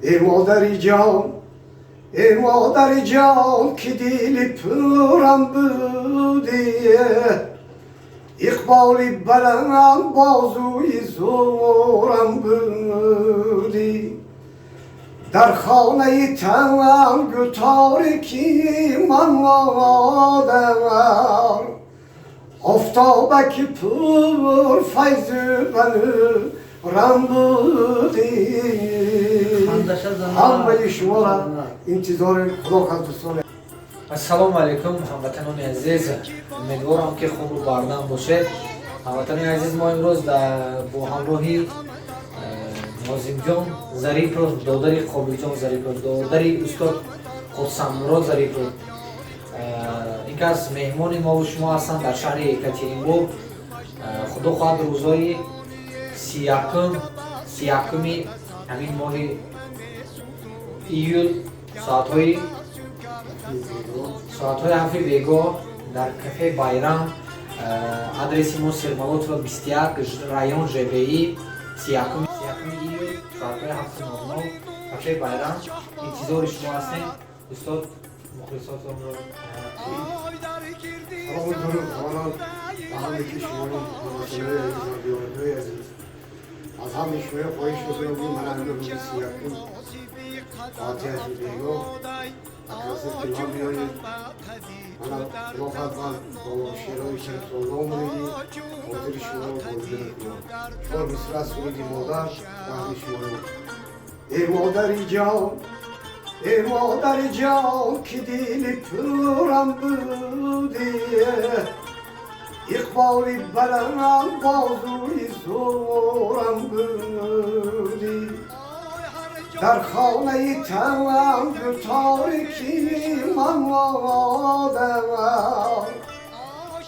ای مادری جان ای مادر جان که دل پرم بودی اقبالی بلند بازوی زورم بودی در خانه تنگ تاریکی من مادر آفتابک پر فیض بنورم بودی همه شما را انتظار خدا خداستان. السلام علیکم هموطنان عزیز، امیدوارم که خوب و بردم باشید. هموطنان عزیز، ما امروز با همراهی ناظم جان ظریفپور، دادر قابل جان ظریفپور، دادر استاد خودسامراد ظریفپور، یکی از مهمان ما و شما هستند در شهر یکاترینبورگ. خدا خواهد روزهای 31 همین ماه ایول ساعتهای 7 بیگاه در کافه بایرام، آدرس ما سرمالات و 21 رایون ژبئی 31 ایول ساعتهای 7:00 کافه بایرام انتظار شما هستیم. استاد مخلصاتم را سلام می‌کنم خواهران و همه که شما مواطنای عزیز از همه شما خواهش می‌کنم که من امروز 31 فاتحه بیگاه اکاسه که ما بیایید من خداوند با شیرهای شرطالله اومدیم خاطر شما رو بازده کنم. شما مثل از سوید مادر وقتی شما رو ای مادری جان ای مادر جان که دل پرم بودی اقبالی بلند بازوی زورم بودی در خانه تنگ تاریکی من مادر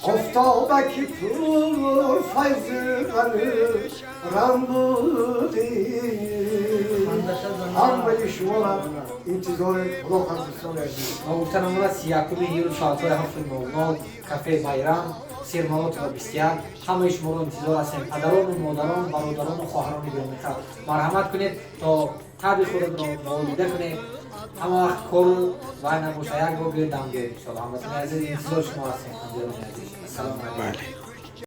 آفتابک پر فیض بنورم بودی همه شما را انتظار خدا خداستان عزیز. محترم را 31 ایول ساعتهای 7:00 کافه بایرام سرمالات و 21 همه شما را انتظار هستیم. پدران، مادران، برادران و خواهران گرامی، مرحمت کنید تا تب خود را مولده کنید. همه وقت کار وای نباشه، یک بار بیاید دم بیاید. هموطنان عزیز انتظار شما هستیم. السلام علیکم.